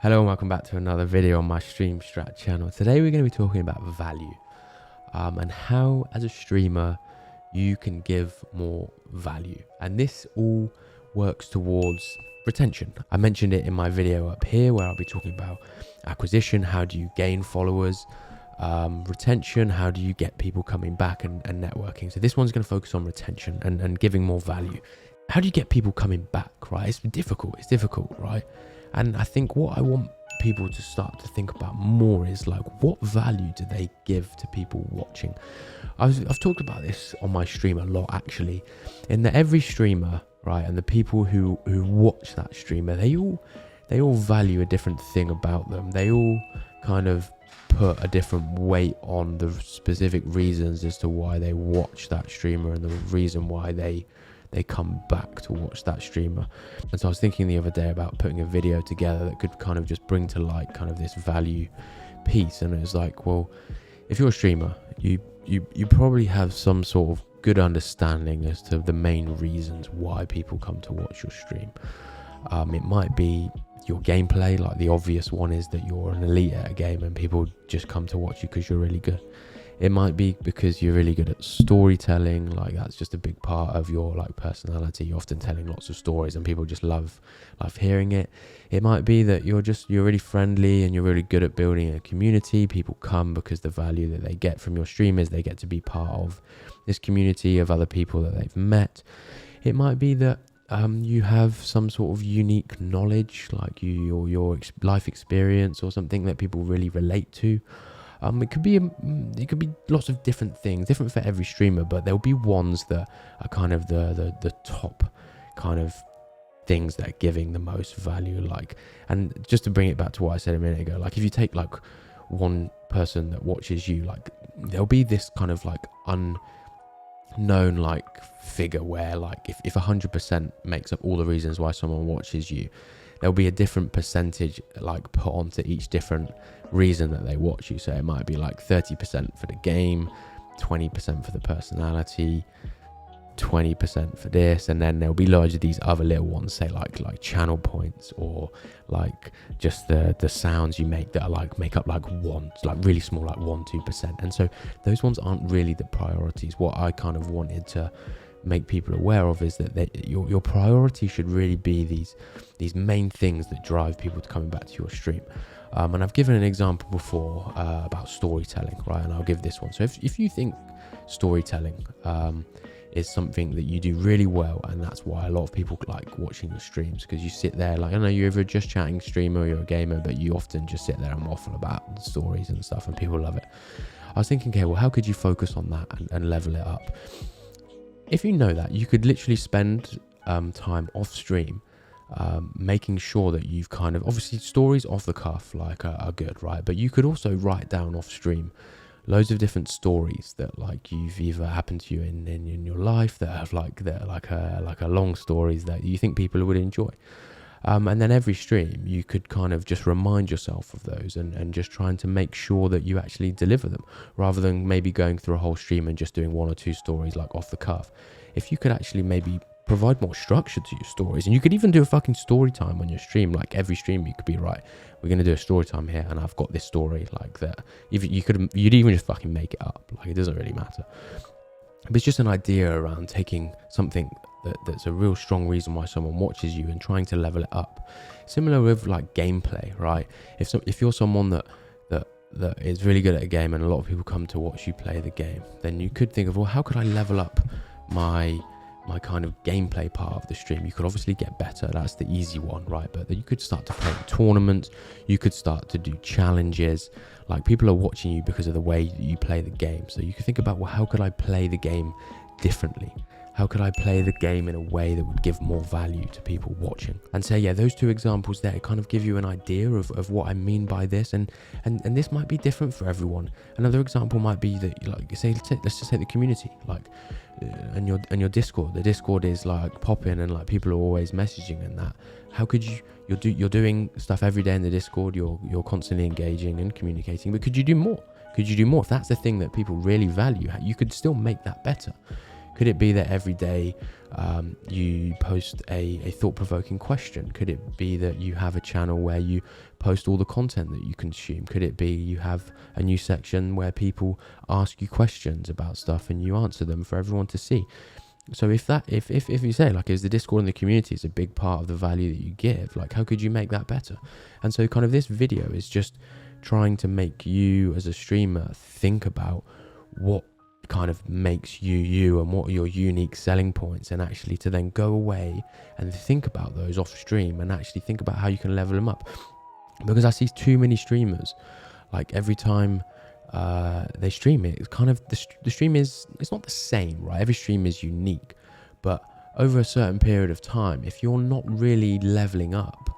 Hello and welcome back to another video on my Stream Strat channel. Today we're going to be talking about value and how as a streamer you can give more value, and this all works towards retention. I mentioned it in my video up here where I'll be talking about acquisition, how do you gain followers, retention, how do you get people coming back, and networking. So this one's going to focus on retention and giving more value. How do you get people coming back, right? It's difficult, right? And I think what I want people to start to think about more is like, what value do they give to people watching? I've talked about this on my stream a lot, actually, in that every streamer, right, and the people who watch that streamer, they all value a different thing about them. They all kind of put a different weight on the specific reasons as to why they watch that streamer and the reason why they come back to watch that streamer. And so I was thinking the other day about putting a video together that could kind of just bring to light kind of this value piece. And it was like, well, if you're a streamer, you probably have some sort of good understanding as to the main reasons why people come to watch your stream. It might be your gameplay, like the obvious one is that you're an elite at a game and people just come to watch you because you're really good. It might be because you're really good at storytelling, like that's just a big part of your like personality. You're often telling lots of stories and people just love hearing it. It might be that you're really friendly and you're really good at building a community. People come because the value that they get from your stream is they get to be part of this community of other people that they've met. It might be that you have some sort of unique knowledge, like your life experience or something that people really relate to. It could be lots of different things, different for every streamer, but there'll be ones that are kind of the top kind of things that are giving the most value. Like, and just to bring it back to what I said a minute ago, like if you take like one person that watches you, like there'll be this kind of like unknown like figure where like if 100% makes up all the reasons why someone watches you, there'll be a different percentage like put onto each different reason that they watch you. So it might be like 30% for the game, 20% for the personality, 20% for this, and then there'll be loads of these other little ones, say like channel points or like just the sounds you make that are like make up like really small, like 1-2%. And so those ones aren't really the priorities. What I kind of wanted to make people aware of is that your priority should really be these main things that drive people to coming back to your stream. And I've given an example before about storytelling, right? And I'll give this one. So if you think storytelling is something that you do really well, and that's why a lot of people like watching your streams, because you sit there, like, I know you're either just chatting streamer or you're a gamer, but you often just sit there and waffle about stories and stuff and people love it. I was thinking, okay, well, how could you focus on that and level it up? If you know that, you could literally spend time off stream making sure that you've kind of, obviously stories off the cuff like are good, right? But you could also write down off stream loads of different stories that like you've either happened to you in your life that have like a long stories that you think people would enjoy. And then every stream you could kind of just remind yourself of those and just trying to make sure that you actually deliver them, rather than maybe going through a whole stream and just doing 1 or 2 stories like off the cuff. If you could actually maybe provide more structure to your stories, and you could even do a fucking story time on your stream. Like every stream you could be, right, we're going to do a story time here and I've got this story like that. You'd even just fucking make it up, like it doesn't really matter. But it's just an idea around taking something that's a real strong reason why someone watches you and trying to level it up. Similar with like gameplay, right? If you're someone that is really good at a game and a lot of people come to watch you play the game, then you could think of, well, how could I level up my kind of gameplay part of the stream? You could obviously get better, that's the easy one, right? But then you could start to play tournaments, you could start to do challenges. Like people are watching you because of the way you play the game. So you could think about, well, how could I play the game differently? How could I play the game in a way that would give more value to people watching? And so, yeah, those 2 examples there kind of give you an idea of what I mean by this. And this might be different for everyone. Another example might be that, like, let's just say the community, like, and your Discord. The Discord is like popping and like people are always messaging and that. How could you're doing stuff every day in the Discord. You're constantly engaging and communicating. But could you do more? Could you do more? If that's the thing that people really value, you could still make that better. Could it be that every day you post a thought-provoking question? Could it be that you have a channel where you post all the content that you consume? Could it be you have a new section where people ask you questions about stuff and you answer them for everyone to see? So if you say, like, is the Discord and the community is a big part of the value that you give, like, how could you make that better? And so kind of this video is just trying to make you as a streamer think about what kind of makes you and what are your unique selling points, and actually to then go away and think about those off stream and actually think about how you can level them up. Because I see too many streamers, like, every time they stream it, it's kind of the stream is, it's not the same, right? Every stream is unique, but over a certain period of time, if you're not really leveling up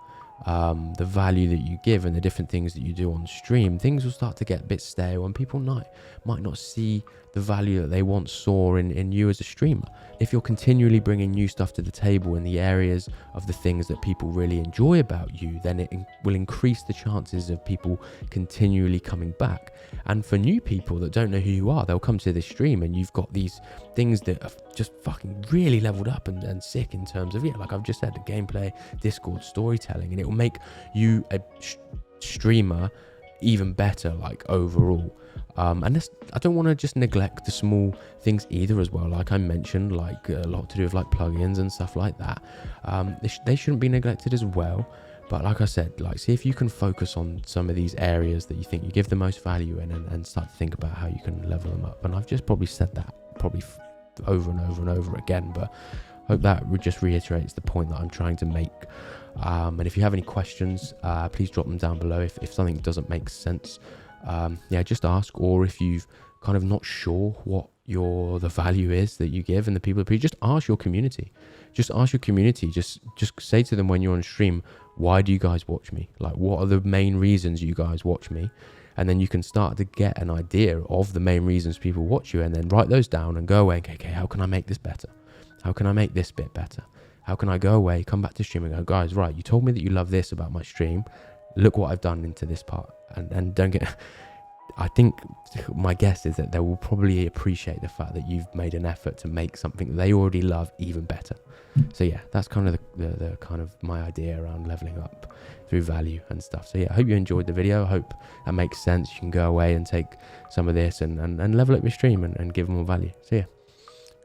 the value that you give and the different things that you do on stream, things will start to get a bit stale, and people might not see the value that they once saw in you as a streamer. If you're continually bringing new stuff to the table in the areas of the things that people really enjoy about you, then it will increase the chances of people continually coming back. And for new people that don't know who you are, they'll come to this stream and you've got these things that are just fucking really leveled up and sick in terms of, yeah, like I've just said, the gameplay, Discord, storytelling, and it will make you a streamer even better, like, overall. And this, I don't want to just neglect the small things either as well, like I mentioned, like a lot to do with like plugins and stuff like that. They shouldn't be neglected as well. But like I said, like, see if you can focus on some of these areas that you think you give the most value in, and start to think about how you can level them up. And I've just probably said that over and over and over again, but I hope that just reiterates the point that I'm trying to make. And if you have any questions, please drop them down below. If something doesn't make sense, yeah, just ask. Or if you've kind of not sure what the value is that you give and the people, just ask your community. Just ask your community. Just say to them when you're on stream, why do you guys watch me? Like, what are the main reasons you guys watch me? And then you can start to get an idea of the main reasons people watch you, and then write those down and go away. Okay, how can I make this better? How can I make this bit better? How can I go away, come back to stream and go, guys, right, you told me that you love this about my stream. Look what I've done into this part. And don't get... I think my guess is that they will probably appreciate the fact that you've made an effort to make something that they already love even better. So yeah, that's kind of the kind of my idea around leveling up through value and stuff. So yeah, I hope you enjoyed the video. I hope that makes sense. You can go away and take some of this and level up your stream and give more value. So yeah,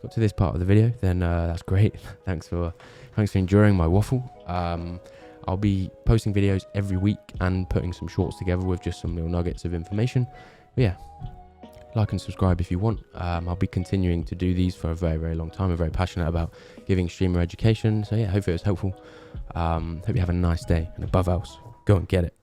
got to this part of the video, then that's great. Thanks for enduring my waffle. I'll be posting videos every week and putting some shorts together with just some little nuggets of information. But yeah, like and subscribe if you want. I'll be continuing to do these for a very, very long time. I'm very passionate about giving streamer education. So yeah, hopefully it was helpful. Hope you have a nice day, and above else, go and get it.